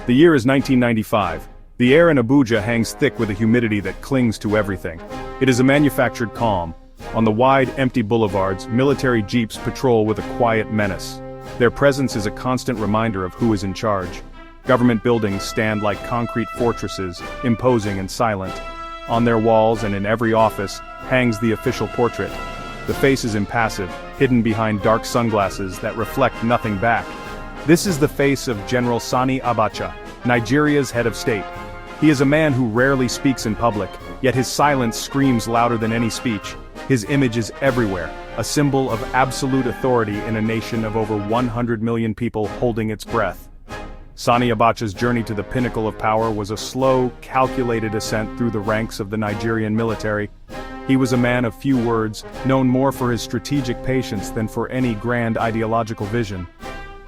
The year is 1995. The air in Abuja hangs thick with a humidity that clings to everything. It is a manufactured calm. On the wide, empty boulevards, military jeeps patrol with a quiet menace. Their presence is a constant reminder of who is in charge. Government buildings stand like concrete fortresses, imposing and silent. On their walls and in every office hangs the official portrait. The face is impassive, hidden behind dark sunglasses that reflect nothing back. This is the face of General Sani Abacha, Nigeria's head of state. He is a man who rarely speaks in public, yet his silence screams louder than any speech. His image is everywhere, a symbol of absolute authority in a nation of over 100 million people holding its breath. Sani Abacha's journey to the pinnacle of power was a slow, calculated ascent through the ranks of the Nigerian military. He was a man of few words, known more for his strategic patience than for any grand ideological vision.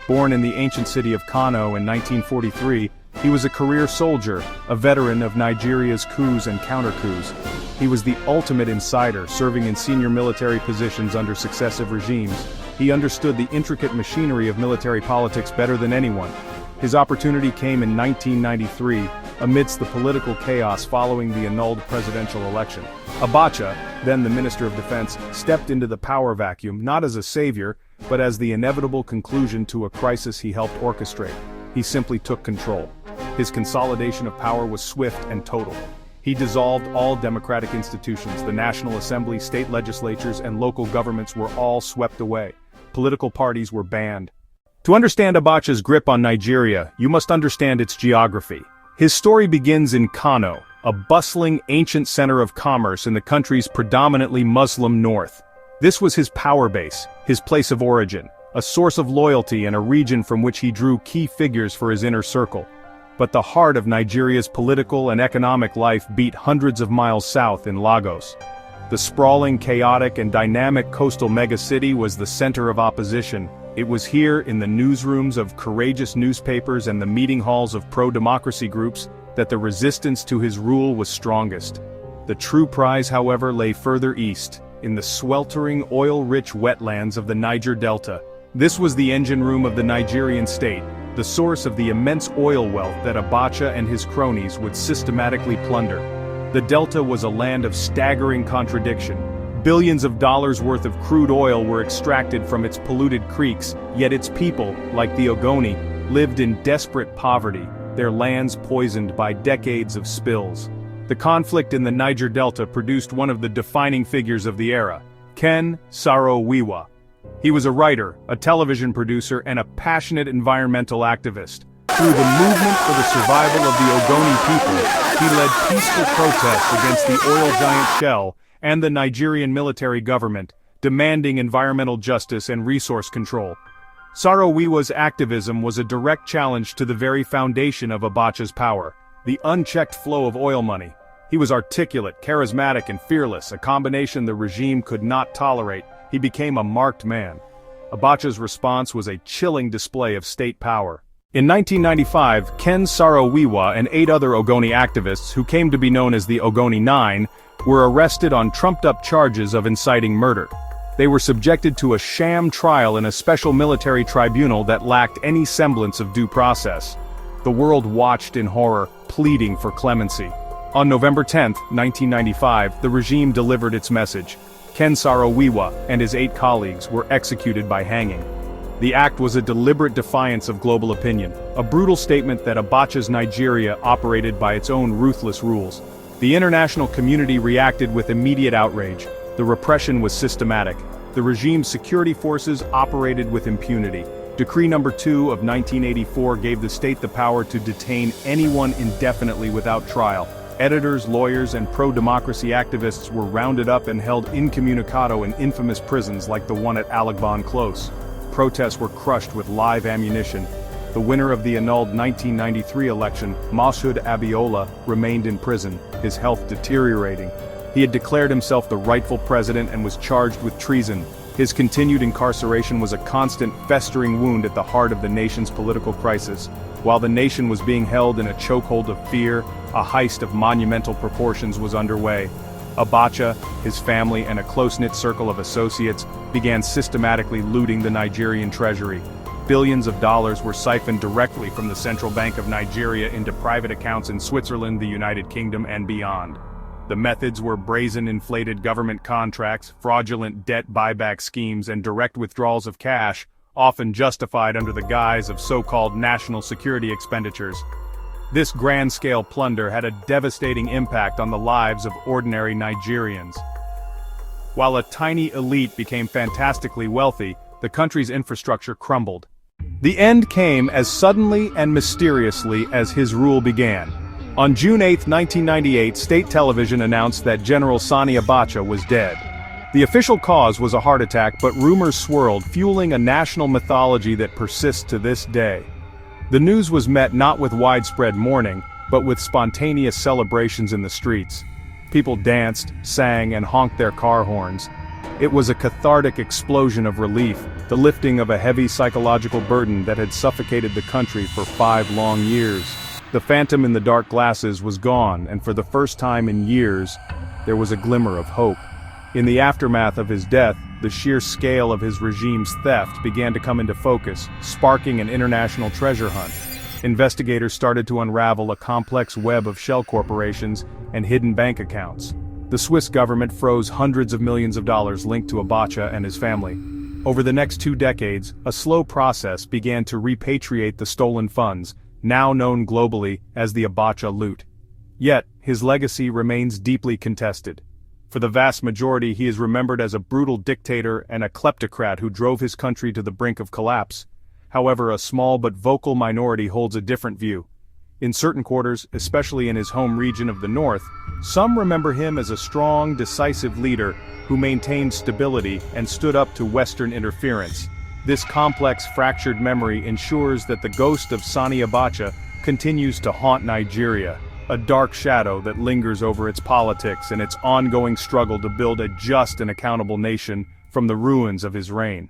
Born in the ancient city of Kano in 1943, he was a career soldier, a veteran of Nigeria's coups and counter-coups. He was the ultimate insider, serving in senior military positions under successive regimes. He understood the intricate machinery of military politics better than anyone. His opportunity came in 1993, amidst the political chaos following the annulled presidential election. Abacha, then the Minister of Defense, stepped into the power vacuum not as a savior, but as the inevitable conclusion to a crisis he helped orchestrate. He simply took control. His consolidation of power was swift and total. He dissolved all democratic institutions. The National Assembly, state legislatures, and local governments were all swept away. Political parties were banned. To understand Abacha's grip on Nigeria, you must understand its geography. His story begins in Kano, a bustling, ancient center of commerce in the country's predominantly Muslim north. This was his power base, his place of origin, a source of loyalty and a region from which he drew key figures for his inner circle. But the heart of Nigeria's political and economic life beat hundreds of miles south in Lagos. The sprawling, chaotic, and dynamic coastal megacity was the center of opposition. It was here, in the newsrooms of courageous newspapers and the meeting halls of pro-democracy groups, that the resistance to his rule was strongest. The true prize, however, lay further east, in the sweltering, oil-rich wetlands of the Niger Delta. This was the engine room of the Nigerian state, the source of the immense oil wealth that Abacha and his cronies would systematically plunder. The Delta was a land of staggering contradiction. Billions of dollars worth of crude oil were extracted from its polluted creeks, yet its people, like the Ogoni, lived in desperate poverty, their lands poisoned by decades of spills. The conflict in the Niger Delta produced one of the defining figures of the era, Ken Saro-Wiwa. He was a writer, a television producer, and a passionate environmental activist. Through the movement for the survival of the Ogoni people, he led peaceful protests against the oil giant Shell and the Nigerian military government, demanding environmental justice and resource control. Saro-Wiwa's activism was a direct challenge to the very foundation of Abacha's power, the unchecked flow of oil money. He was articulate, charismatic, and fearless, a combination the regime could not tolerate. He became a marked man. Abacha's response was a chilling display of state power. In 1995, Ken Saro-Wiwa and 8 other Ogoni activists, who came to be known as the Ogoni 9, were arrested on trumped-up charges of inciting murder. They were subjected to a sham trial in a special military tribunal that lacked any semblance of due process. The world watched in horror, pleading for clemency. On November 10, 1995, the regime delivered its message. Ken Saro-Wiwa and his 8 colleagues were executed by hanging. The act was a deliberate defiance of global opinion, a brutal statement that Abacha's Nigeria operated by its own ruthless rules. The international community reacted with immediate outrage. The repression was systematic. The regime's security forces operated with impunity. Decree No. 2 of 1984 gave the state the power to detain anyone indefinitely without trial. Editors, lawyers, and pro-democracy activists were rounded up and held incommunicado in infamous prisons like the one at Alagbon Close. Protests were crushed with live ammunition. The winner of the annulled 1993 election, Mashood Abiola, remained in prison, his health deteriorating. He had declared himself the rightful president and was charged with treason. His continued incarceration was a constant, festering wound at the heart of the nation's political crisis. While the nation was being held in a chokehold of fear, a heist of monumental proportions was underway. Abacha, his family, and a close-knit circle of associates began systematically looting the Nigerian treasury. Billions of dollars were siphoned directly from the Central Bank of Nigeria into private accounts in Switzerland, the United Kingdom, and beyond. The methods were brazen inflated government contracts, fraudulent debt buyback schemes, and direct withdrawals of cash, often justified under the guise of so-called national security expenditures. This grand-scale plunder had a devastating impact on the lives of ordinary Nigerians. While a tiny elite became fantastically wealthy, the country's infrastructure crumbled. The end came as suddenly and mysteriously as his rule began. On June 8, 1998, state television announced that General Sani Abacha was dead. The official cause was a heart attack, but rumors swirled, fueling a national mythology that persists to this day. The news was met not with widespread mourning, but with spontaneous celebrations in the streets. People danced, sang, and honked their car horns. It was a cathartic explosion of relief, the lifting of a heavy psychological burden that had suffocated the country for 5 long years. The phantom in the dark glasses was gone, and for the first time in years, there was a glimmer of hope. In the aftermath of his death, the sheer scale of his regime's theft began to come into focus, sparking an international treasure hunt. Investigators started to unravel a complex web of shell corporations and hidden bank accounts. The Swiss government froze hundreds of millions of dollars linked to Abacha and his family. Over the next 2 decades, a slow process began to repatriate the stolen funds, now known globally as the Abacha loot. Yet, his legacy remains deeply contested. For the vast majority, he is remembered as a brutal dictator and a kleptocrat who drove his country to the brink of collapse. However, a small but vocal minority holds a different view. In certain quarters, especially in his home region of the north, some remember him as a strong, decisive leader who maintained stability and stood up to Western interference. This complex, fractured memory ensures that the ghost of Sani Abacha continues to haunt Nigeria, a dark shadow that lingers over its politics and its ongoing struggle to build a just and accountable nation from the ruins of his reign.